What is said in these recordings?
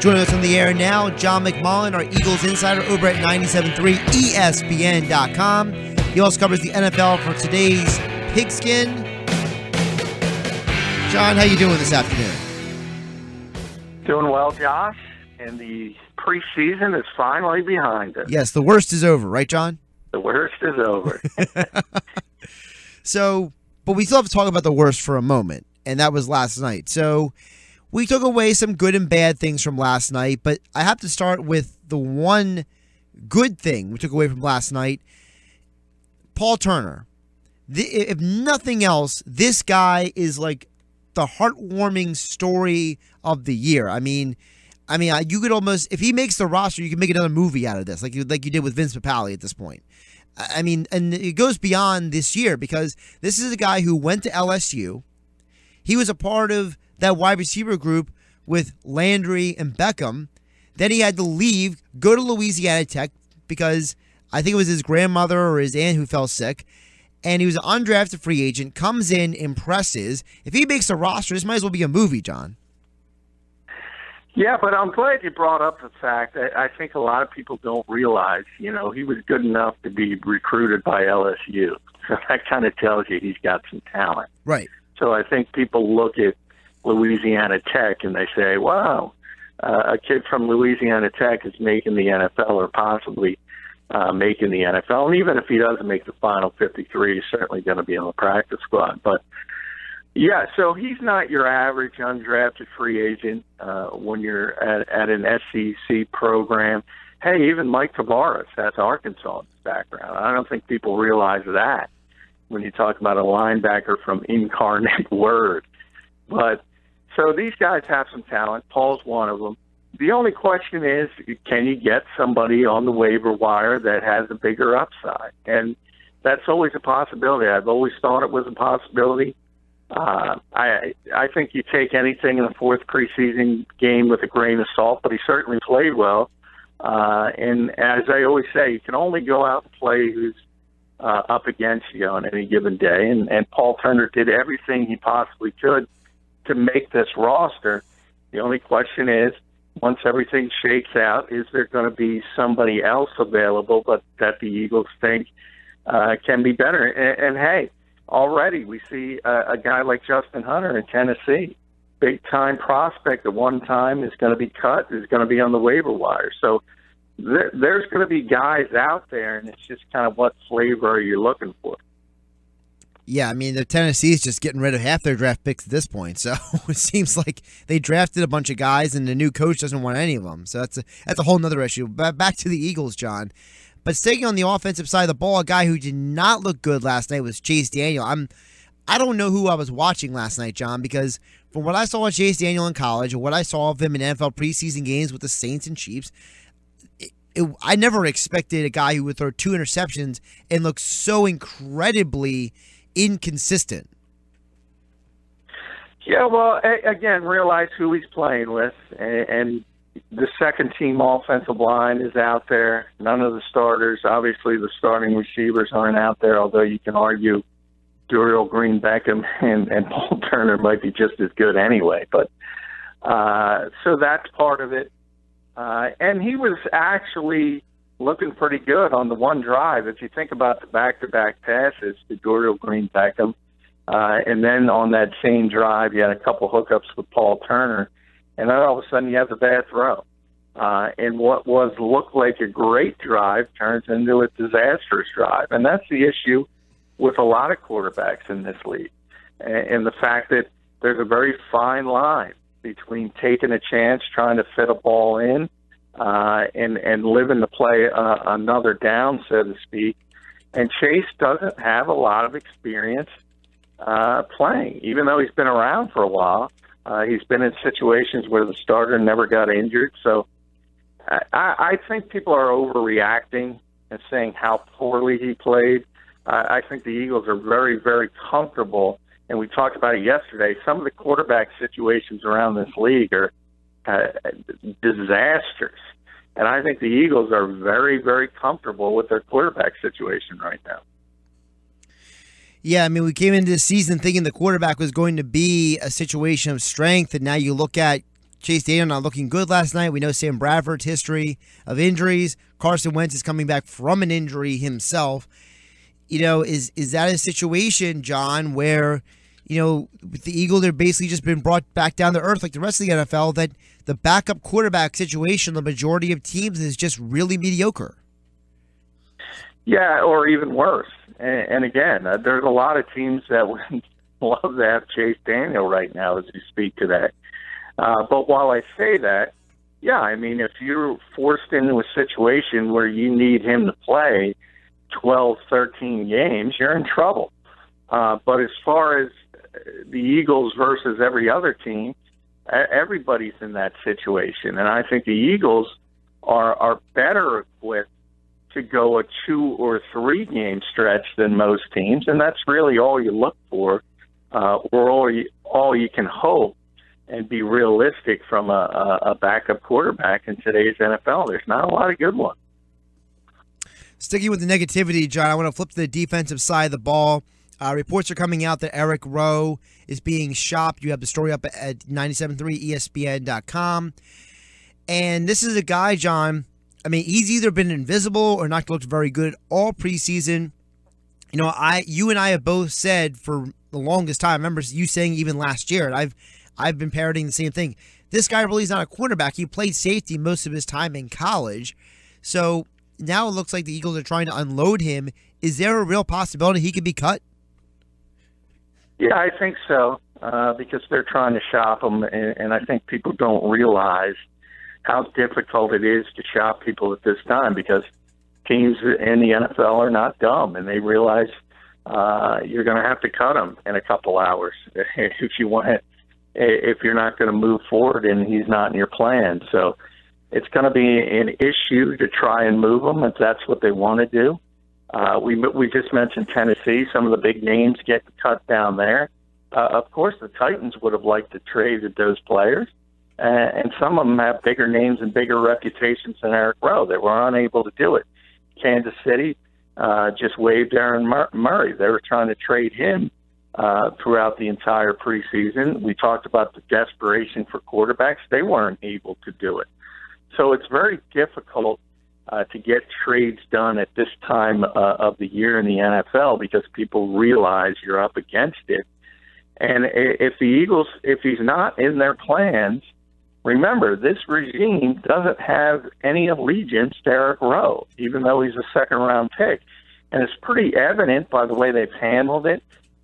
Joining us on the air now, John McMullen, our Eagles insider over at 97.3 ESPN.com. He also covers the NFL for today's Pigskin. John, how you doing this afternoon? Doing well, Josh, and the preseason is finally behind us. Yes, the worst is over, right, John? The worst is over. So, but we still have to talk about the worst for a moment, and that was last night. So, we took away some good and bad things from last night, but I have to start with the one good thing we took away from last night. Paul Turner. If nothing else, this guy is like the heartwarming story of the year. I mean, you could almost, if he makes the roster, you can make another movie out of this, like you did with Vince Papale at this point. I mean, and it goes beyond this year because this is a guy who went to LSU. He was a part of that wide receiver group with Landry and Beckham. Then he had to leave, go to Louisiana Tech because I think it was his grandmother or his aunt who fell sick. And he was an undrafted free agent, comes in, impresses. If he makes the roster, this might as well be a movie, John. Yeah, but I'm glad you brought up the fact that I think a lot of people don't realize, he was good enough to be recruited by LSU. So that kind of tells you he's got some talent. Right. So I think people look at Louisiana Tech and they say, wow, a kid from Louisiana Tech is making the NFL or possibly making the NFL. And even if he doesn't make the final 53, he's certainly going to be on the practice squad. But, yeah, so he's not your average undrafted free agent when you're at an SEC program. Hey, even Mike Tavares has Arkansas in his background. I don't think people realize that when you talk about a linebacker from Incarnate Word. But so these guys have some talent. Paul's one of them. The only question is, can you get somebody on the waiver wire that has a bigger upside? And that's always a possibility. I've always thought it was a possibility. I think you take anything in the fourth preseason game with a grain of salt, but he certainly played well. And as I always say, you can only go out and play who's up against you on any given day. And Paul Turner did everything he possibly could to make this roster. The only question is, once everything shakes out, is there going to be somebody else available but that the Eagles think can be better? And hey, already we see a guy like Justin Hunter in Tennessee, big-time prospect at one time, is going to be cut, is going to be on the waiver wire. So there's going to be guys out there, and it's just kind of what flavor are you looking for. Yeah, I mean, the Tennessee is just getting rid of half their draft picks at this point. So it seems like they drafted a bunch of guys, and the new coach doesn't want any of them. So that's a whole other issue. But back to the Eagles, John. But staying on the offensive side of the ball, a guy who did not look good last night was Chase Daniel. I don't know who I was watching last night, John, because from what I saw of Chase Daniel in college and what I saw of him in NFL preseason games with the Saints and Chiefs, I never expected a guy who would throw 2 interceptions and look so incredibly inconsistent. Yeah, well, again, realize who he's playing with, and the second-team offensive line is out there. None of the starters. Obviously, the starting receivers aren't out there, although you can argue Dorial Green-Beckham and Paul Turner might be just as good anyway. But so that's part of it. And he was actually looking pretty good on the one drive. If you think about the back-to-back passes to Dorial Green-Beckham, and then on that same drive, you had a couple hookups with Paul Turner, and then all of a sudden you have the bad throw. And what looked like a great drive turns into a disastrous drive. And that's the issue with a lot of quarterbacks in this league. And the fact that there's a very fine line between taking a chance, trying to fit a ball in, and living to play another down, so to speak. And Chase doesn't have a lot of experience playing, even though he's been around for a while. He's been in situations where the starter never got injured. So I think people are overreacting and saying how poorly he played. I think the Eagles are very, very comfortable, and we talked about it yesterday. Some of the quarterback situations around this league are disasters. And I think the Eagles are very, very comfortable with their quarterback situation right now. Yeah, I mean, we came into the season thinking the quarterback was going to be a situation of strength, and now you look at Chase Daniel not looking good last night. We know Sam Bradford's history of injuries. Carson Wentz is coming back from an injury himself. Is that a situation, John, where, with the Eagles, they're basically just been brought back down to earth like the rest of the NFL, that the backup quarterback situation, the majority of teams, is just really mediocre? Yeah, or even worse. And again, there's a lot of teams that would love to have Chase Daniel right now as we speak today. But while I say that, yeah, I mean, if you're forced into a situation where you need him to play 12, 13 games, you're in trouble. But as far as the Eagles versus every other team, everybody's in that situation. And I think the Eagles are better equipped to go a 2 or 3 game stretch than most teams. And that's really all you look for, or all you can hope and be realistic from a backup quarterback in today's NFL. There's not a lot of good ones. Sticking with the negativity, John, I want to flip to the defensive side of the ball. Reports are coming out that Eric Rowe is being shopped. You have the story up at 97.3 ESPN.com. And this is a guy, John, I mean, he's either been invisible or not looked very good all preseason. You and I have both said for the longest time, I remember you saying even last year, and I've been parroting the same thing. This guy really is not a cornerback. He played safety most of his time in college. So now it looks like the Eagles are trying to unload him. Is there a real possibility he could be cut? Yeah, I think so, because they're trying to shop him, and I think people don't realize how difficult it is to shop people at this time, because teams in the NFL are not dumb, and they realize you're going to have to cut him in a couple hours if you're not going to move forward and he's not in your plan. So it's going to be an issue to try and move him if that's what they want to do. We just mentioned Tennessee. Some of the big names get cut down there. Of course, the Titans would have liked to trade with those players, and some of them have bigger names and bigger reputations than Eric Rowe. They were unable to do it. Kansas City just waived Aaron Murray. They were trying to trade him throughout the entire preseason. We talked about the desperation for quarterbacks. They weren't able to do it. So it's very difficult to get trades done at this time of the year in the NFL, because people realize you're up against it. And if the Eagles, if he's not in their plans, remember, this regime doesn't have any allegiance to Eric Rowe, even though he's a second-round pick. And it's pretty evident by the way they've handled it.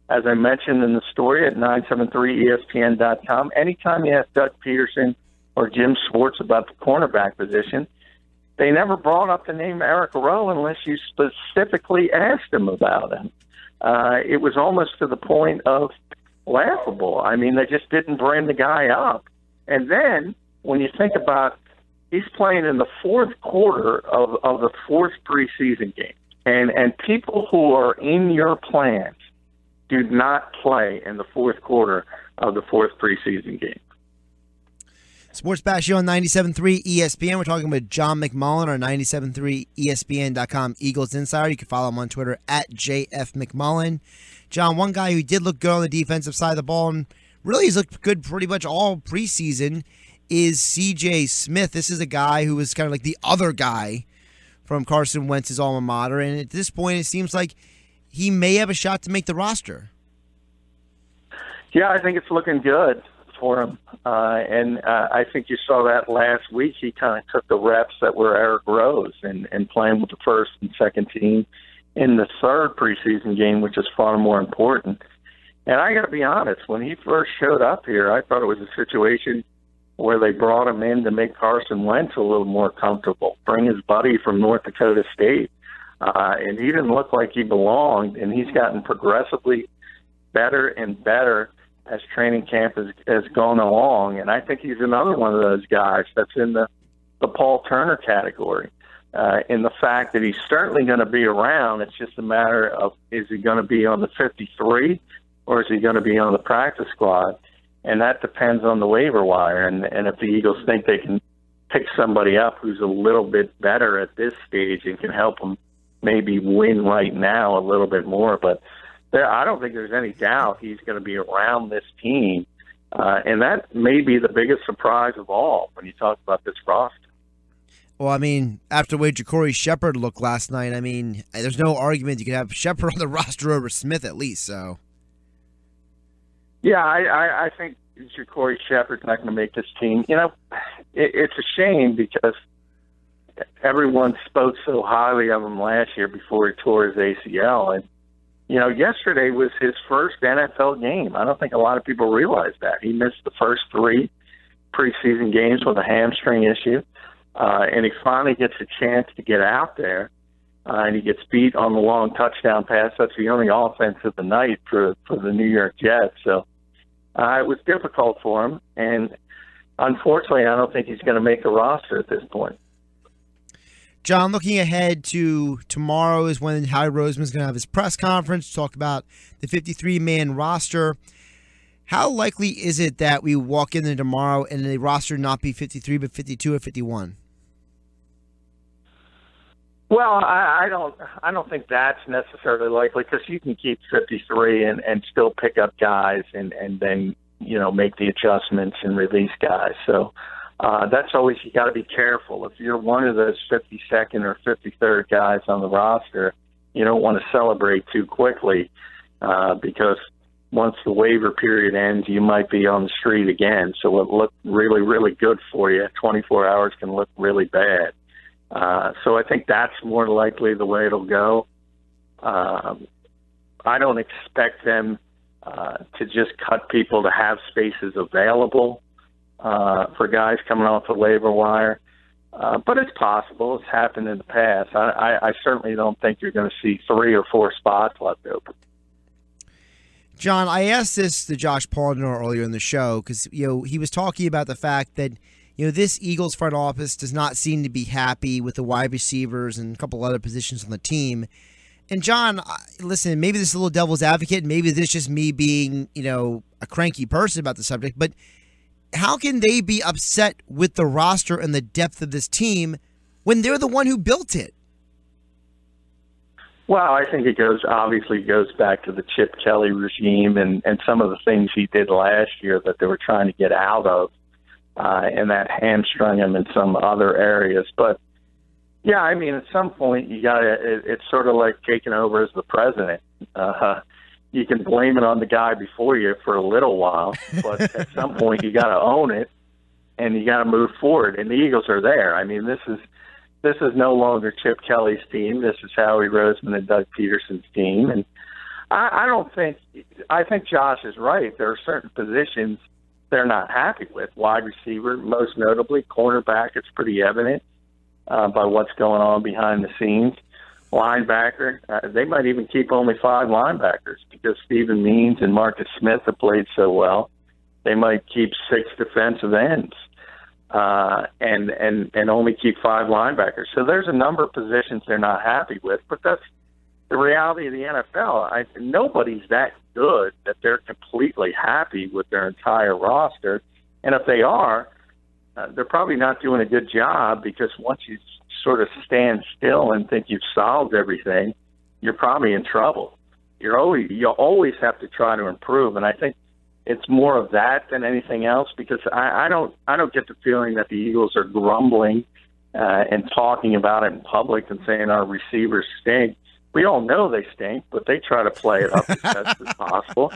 As I mentioned in the story at 973ESPN.com, anytime you ask Doug Peterson or Jim Schwartz about the cornerback position, they never brought up the name Eric Rowe unless you specifically asked them about him. It was almost to the point of laughable. I mean, they just didn't bring the guy up. And then when you think about, he's playing in the fourth quarter of the fourth preseason game. And people who are in your plans do not play in the fourth quarter of the fourth preseason game. Sports Bash Show on 97.3 ESPN. We're talking with John McMullen, our 97.3 ESPN.com Eagles Insider. You can follow him on Twitter at JFMcMullen. John, one guy who did look good on the defensive side of the ball, and really has looked good pretty much all preseason, is C.J. Smith. This is a guy who was kind of like the other guy from Carson Wentz's alma mater, and at this point it seems like he may have a shot to make the roster. Yeah, I think it's looking good for him. And I think you saw that last week. He kind of took the reps that were Eric Rowe's and playing with the first and second team in the third preseason game, which is far more important. And I got to be honest, when he first showed up here, I thought it was a situation where they brought him in to make Carson Wentz a little more comfortable, bring his buddy from North Dakota State. And he didn't look like he belonged, and he's gotten progressively better and better as training camp has gone along. And I think he's another one of those guys that's in the Paul Turner category, in the fact that he's certainly going to be around. It's just a matter of, is he going to be on the 53 or is he going to be on the practice squad? And that depends on the waiver wire. And if the Eagles think they can pick somebody up who's a little bit better at this stage and can help them maybe win right now a little bit more. But I don't think there's any doubt he's going to be around this team And that may be the biggest surprise of all when you talk about this roster. Well, I mean, after the way Ja'Cory Shepard looked last night, I mean, there's no argument you could have Shepard on the roster over Smith at least. So, yeah, I think Ja'Cory Shepard's not going to make this team. You know, it's a shame because everyone spoke so highly of him last year before he tore his ACL. And, you know, yesterday was his first NFL game. I don't think a lot of people realize that. He missed the first 3 preseason games with a hamstring issue. And he finally gets a chance to get out there, and he gets beat on the long touchdown pass. That's the only offense of the night for the New York Jets. So it was difficult for him, and unfortunately, I don't think he's going to make the roster at this point. John, looking ahead to tomorrow is when Howie Roseman's going to have his press conference to talk about the 53-man roster. How likely is it that we walk in there tomorrow and the roster not be 53 but 52 or 51? Well, I don't think that's necessarily likely because you can keep 53 and still pick up guys and then, you know, make the adjustments and release guys. So that's always, you got to be careful. If you're one of those 52nd or 53rd guys on the roster, you don't want to celebrate too quickly because once the waiver period ends, you might be on the street again. So it looked really, really good for you. 24 hours can look really bad. So I think that's more likely the way it'll go. I don't expect them to just cut people to have spaces available for guys coming off the waiver wire. But it's possible. It's happened in the past. I certainly don't think you're going to see 3 or 4 spots left open. John, I asked this to Josh Paldner earlier in the show because, you know, he was talking about the fact that, you know, this Eagles front office does not seem to be happy with the wide receivers and a couple other positions on the team. And John, listen, maybe this is a little devil's advocate. Maybe this is just me being, you know, a cranky person about the subject. But how can they be upset with the roster and the depth of this team when they're the one who built it? Well, I think it obviously goes back to the Chip Kelly regime and some of the things he did last year that they were trying to get out of. And that hamstrung him in some other areas. But, yeah, I mean, at some point, it's sort of like taking over as the president. You can blame it on the guy before you for a little while, but at some point, you got to own it, and you got to move forward. And the Eagles are there. I mean, this is no longer Chip Kelly's team. This is Howie Roseman and Doug Peterson's team. And I think Josh is right. There are certain positions they're not happy with. Wide receiver, most notably. Cornerback, it's pretty evident by what's going on behind the scenes. Linebacker, they might even keep only 5 linebackers because Stephen Means and Marcus Smith have played so well. They might keep 6 defensive ends and only keep 5 linebackers. So there's a number of positions they're not happy with, but that's the reality of the NFL. Nobody's that good that they're completely happy with their entire roster. And if they are, they're probably not doing a good job because once you sort of stand still and think you've solved everything, you're probably in trouble. You always have to try to improve. And I think it's more of that than anything else because I don't get the feeling that the Eagles are grumbling and talking about it in public and saying our receivers stink. We all know they stink, but they try to play it up as best as possible.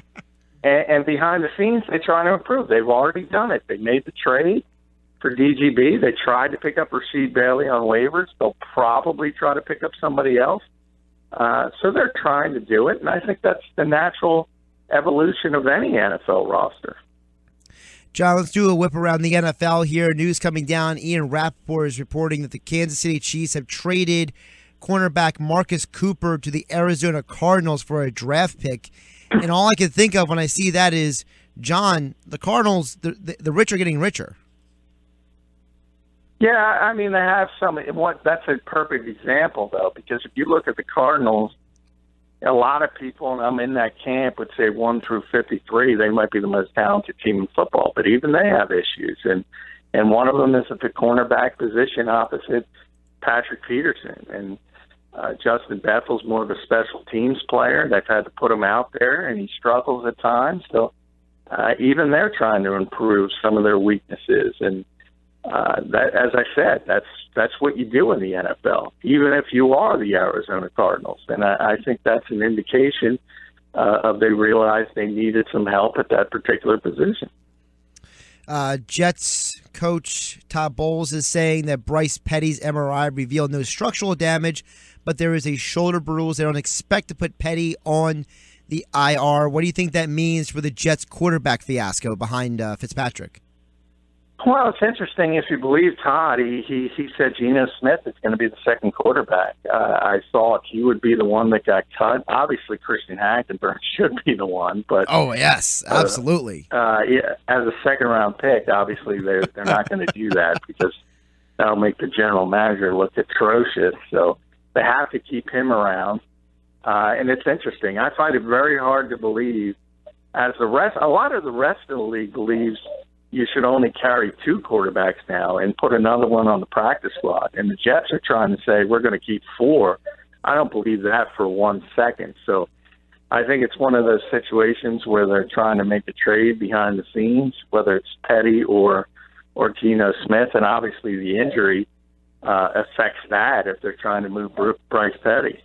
And behind the scenes, they try to improve. They've already done it. They made the trade for DGB. They tried to pick up Rasheed Bailey on waivers. They'll probably try to pick up somebody else. So they're trying to do it, and I think that's the natural evolution of any NFL roster. John, let's do a whip around the NFL here. News coming down. Ian Rappaport is reporting that the Kansas City Chiefs have traded cornerback Marcus Cooper to the Arizona Cardinals for a draft pick. And all I can think of when I see that is, John, the Cardinals, the rich are getting richer. Yeah, I mean, they have some. That's a perfect example, though, because if you look at the Cardinals, a lot of people, and I'm in that camp, would say 1 through 53, they might be the most talented team in football, but even they have issues. And one of them is at the cornerback position opposite Patrick Peterson. And Justin Bethel's more of a special teams player. They've had to put him out there, and he struggles at times. So even they're trying to improve some of their weaknesses. And that, as I said, that's what you do in the NFL, even if you are the Arizona Cardinals. And I think that's an indication of they realized they needed some help at that particular position. Jets coach Todd Bowles is saying that Bryce Petty's MRI revealed no structural damage, but there is a shoulder bruise. They don't expect to put Petty on the IR. What do you think that means for the Jets quarterback fiasco behind Fitzpatrick? Well, it's interesting. If you believe Todd, he said Geno Smith is going to be the second quarterback. I thought he would be the one that got cut. Obviously, Christian Hackenberg should be the one, but oh yes, absolutely. Yeah, as a second-round pick, obviously they're not going to do that because that'll make the general manager look atrocious. So they have to keep him around. And it's interesting. I find it very hard to believe, as a lot of the rest of the league believes you should only carry two quarterbacks now and put another one on the practice squad. And the Jets are trying to say, we're going to keep four. I don't believe that for 1 second. So I think it's one of those situations where they're trying to make a trade behind the scenes, whether it's Petty or Geno Smith. And obviously the injury affects that if they're trying to move Bryce Petty.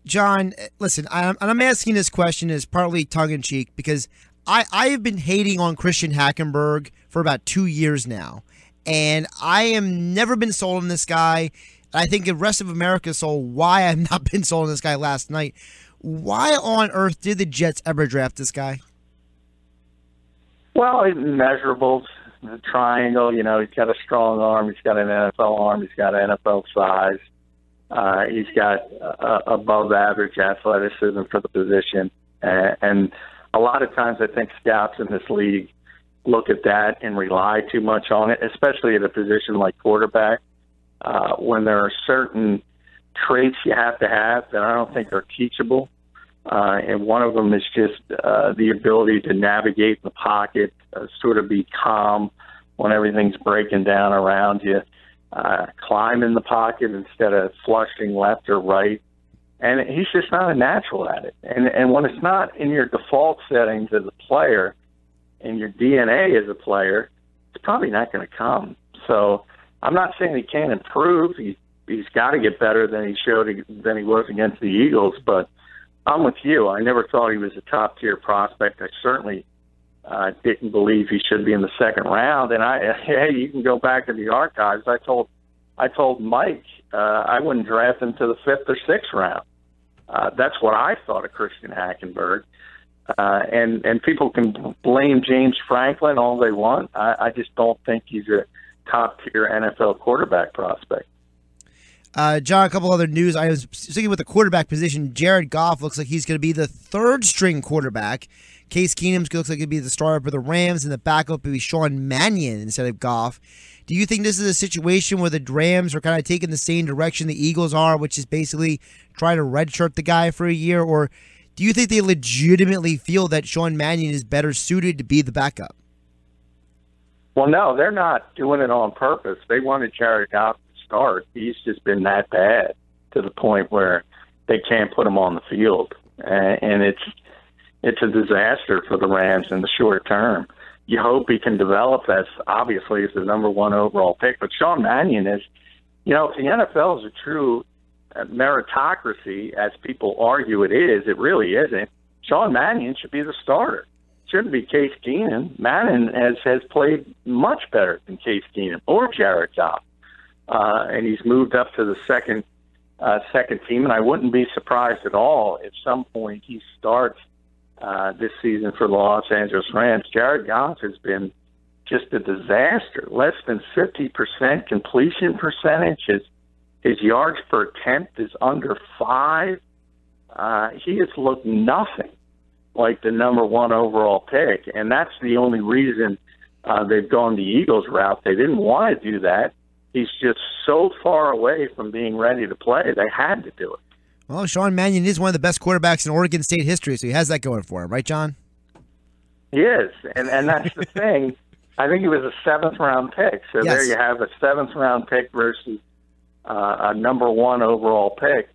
John, listen, I'm asking this question as partly tongue-in-cheek because I have been hating on Christian Hackenberg for about 2 years now, and I have never been sold on this guy. I think the rest of America saw why I've not been sold on this guy last night. Why on earth did the Jets ever draft this guy? Well, measurables, the triangle, he's got a strong arm, he's got an NFL arm, he's got NFL size, he's got above-average athleticism for the position, and a lot of times I think scouts in this league look at that and rely too much on it, especially at a position like quarterback, when there are certain traits you have to have that I don't think are teachable. And one of them is just the ability to navigate the pocket, sort of be calm when everything's breaking down around you, climb in the pocket instead of flushing left or right. And he's just not a natural at it. And when it's not in your default settings as a player and your DNA as a player, it's probably not going to come. So I'm not saying he can't improve. He's got to get better than he was against the Eagles. But I'm with you. I never thought he was a top-tier prospect. I certainly didn't believe he should be in the second round. And hey, you can go back in the archives. I told Mike I wouldn't draft him to the 5th or 6th round. That's what I thought of Christian Hackenberg. And people can blame James Franklin all they want. I just don't think he's a top-tier NFL quarterback prospect. John, a couple other news items. Sticking with the quarterback position, Jared Goff looks like he's going to be the third-string quarterback. Case Keenum looks like he'll be the starter for the Rams, and the backup will be Sean Mannion instead of Goff. Do you think this is a situation where the Rams are kind of taking the same direction the Eagles are, which is basically trying to redshirt the guy for a year? Or do you think they legitimately feel that Sean Mannion is better suited to be the backup? Well, no, they're not doing it on purpose. They wanted Jared Goff to start. He's just been that bad to the point where they can't put him on the field. And it's a disaster for the Rams in the short term. You hope he can develop as obviously as the number one overall pick. But Sean Mannion is, if the NFL is a true meritocracy, as people argue it is, it really isn't. Sean Mannion should be the starter. It shouldn't be Case Keenum. Mannion has played much better than Case Keenum or Jared Goff. And he's moved up to the second team. And I wouldn't be surprised at all if some point he starts this season for the Los Angeles Rams. Jared Goff has been just a disaster. Less than 50% completion percentage. His yards per attempt is under 5. He has looked nothing like the number one overall pick, and that's the only reason they've gone the Eagles route. They didn't want to do that. He's just so far away from being ready to play. They had to do it. Well, Sean Mannion is one of the best quarterbacks in Oregon State history, so he has that going for him, right, John? He is, and that's the thing. I think he was a 7th-round pick. So yes. There you have a 7th-round pick versus a number one overall pick.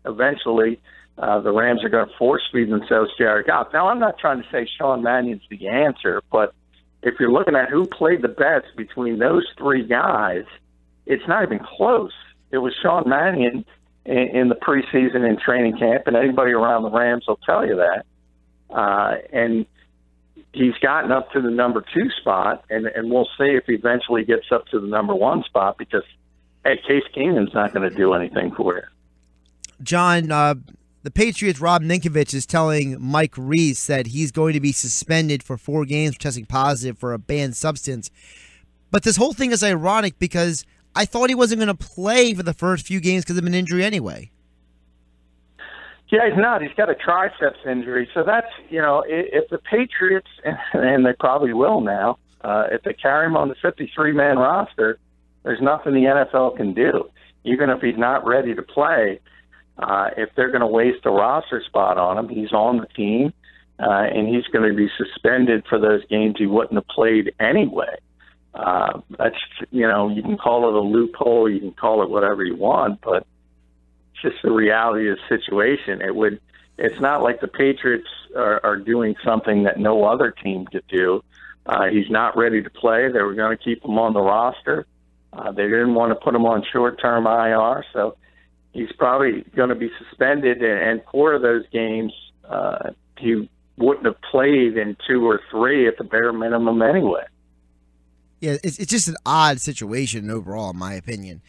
Eventually, the Rams are going to force feed themselves Jared Goff. Now, I'm not trying to say Sean Mannion's the answer, but if you're looking at who played the best between those three guys, it's not even close. It was Sean Mannion in the preseason and training camp, and anybody around the Rams will tell you that. And he's gotten up to the number 2 spot, and we'll see if he eventually gets up to the number 1 spot because, hey, Case Keenum's not going to do anything for you. John, the Patriots' Rob Ninkovich is telling Mike Reese that he's going to be suspended for 4 games for testing positive for a banned substance. But this whole thing is ironic because I thought he wasn't going to play for the first few games because of an injury anyway. Yeah, he's not. He's got a triceps injury. So that's, if the Patriots, and they probably will now, if they carry him on the 53-man roster, there's nothing the NFL can do. Even if he's not ready to play, if they're going to waste a roster spot on him, he's on the team, and he's going to be suspended for those games he wouldn't have played anyway. That's, you can call it a loophole, you can call it whatever you want, but it's just the reality of the situation. It's not like the Patriots are doing something that no other team could do. He's not ready to play. They were going to keep him on the roster. They didn't want to put him on short-term IR, so he's probably going to be suspended, and 4 of those games he wouldn't have played in 2 or 3 at the bare minimum anyway. Yeah, it's just an odd situation overall, in my opinion.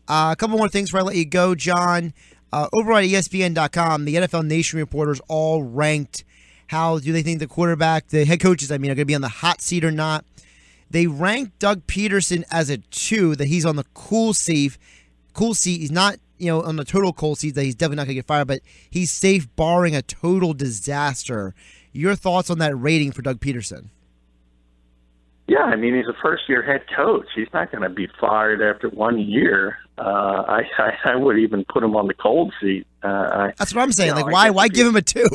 A couple more things before I let you go, John. Over at ESPN.com, the NFL Nation reporters all ranked how do they think the head coaches, are going to be on the hot seat or not. They ranked Doug Peterson as a 2, that he's on the cool seat. He's not, on the total cold seat, that he's definitely not going to get fired, but he's safe barring a total disaster. Your thoughts on that rating for Doug Peterson? Yeah, he's a first-year head coach. He's not going to be fired after 1 year. I would even put him on the cold seat. That's what I'm saying. Why give him a 2?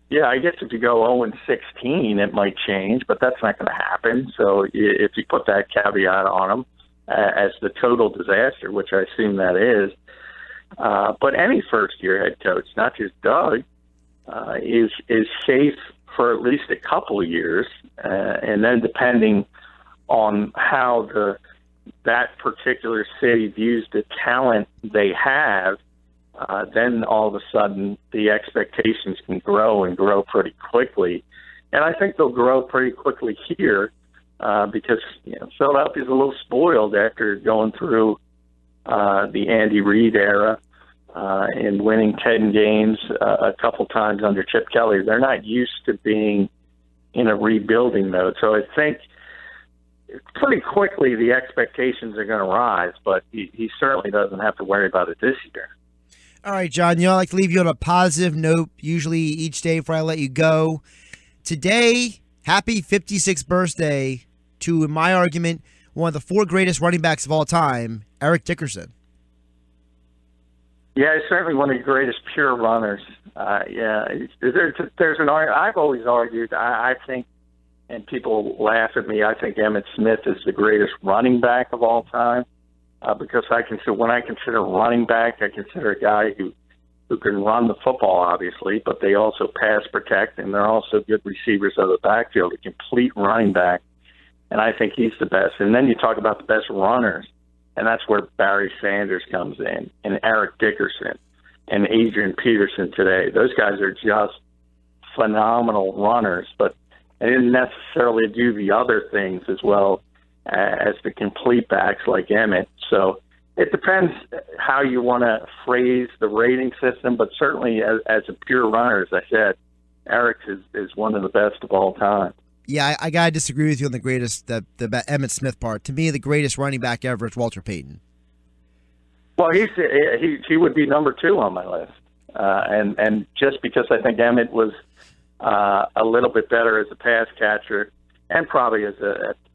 Yeah, I guess if you go 0-16, it might change, but that's not going to happen. So if you put that caveat on him as the total disaster, which I assume that is, but any first-year head coach, not just Doug, is safe for at least a couple of years, and then depending on how that particular city views the talent they have, then all of a sudden the expectations can grow and grow pretty quickly. And I think they'll grow pretty quickly here because Philadelphia's a little spoiled after going through the Andy Reid era and winning 10 games a couple times under Chip Kelly. They're not used to being in a rebuilding mode. So I think pretty quickly the expectations are going to rise, but he certainly doesn't have to worry about it this year. All right, John, I like to leave you on a positive note, usually each day before I let you go. Today, happy 56th birthday to, in my argument, one of the 4 greatest running backs of all time, Eric Dickerson. Yeah, he's certainly one of the greatest pure runners. There's an argument. I've always argued, I think, and people laugh at me, I think Emmitt Smith is the greatest running back of all time. Because when I consider running back, I consider a guy who can run the football, obviously, but they also pass protect, and they're also good receivers of the backfield, a complete running back, and I think he's the best. And then you talk about the best runners, and that's where Barry Sanders comes in, and Eric Dickerson, and Adrian Peterson today. Those guys are just phenomenal runners, but they didn't necessarily do the other things as well as the complete backs like Emmitt. So it depends how you want to phrase the rating system, but certainly as a pure runner, as I said, Eric is one of the best of all time. Yeah, I got to disagree with you on the Emmitt Smith part. To me, the greatest running back ever is Walter Payton. Well, he would be number 2 on my list. And just because I think Emmitt was a little bit better as a pass catcher and probably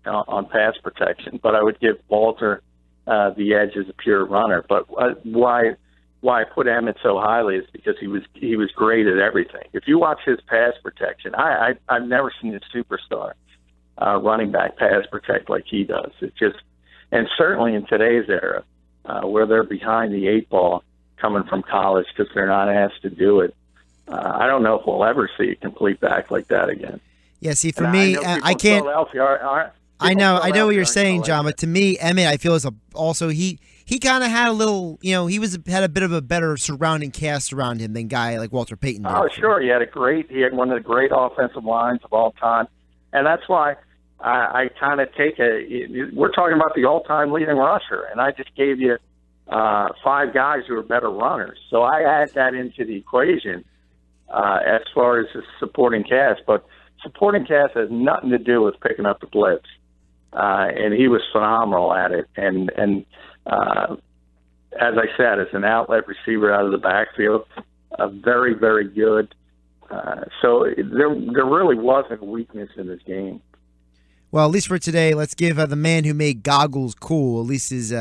on pass protection, but I would give Walter the edge as a pure runner. But why I put Emmitt so highly is because he was great at everything. If you watch his pass protection, I've never seen a superstar running back pass protect like he does. It just, and certainly in today's era where they're behind the 8 ball, coming from college because they're not asked to do it. I don't know if we'll ever see a complete back like that again. Yeah, see, for me, I can't. I know what you're saying, John, but to me, Emmitt, I feel is also he kind of had a little, had a bit of a better surrounding cast around him than guy like Walter Payton did. Oh, sure, he had one of the great offensive lines of all time, and that's why I kind of we're talking about the all-time leading rusher, and I just gave you 5 guys who are better runners, so I add that into the equation as far as the supporting cast, but supporting cast has nothing to do with picking up the blitz. And he was phenomenal at it. And as I said, as an outlet receiver out of the backfield, very, very good. So there really wasn't weakness in this game. Well, at least for today, let's give the man who made goggles cool at least his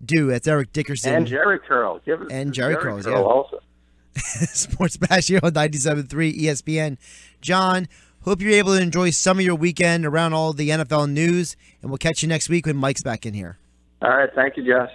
due. That's Eric Dickerson. And Jerry Curl. Jerry Curl, yeah. Also. Sports Bash here on 97.3 ESPN. John, hope you're able to enjoy some of your weekend around all the NFL news, and we'll catch you next week when Mike's back in here. All right. Thank you, Josh.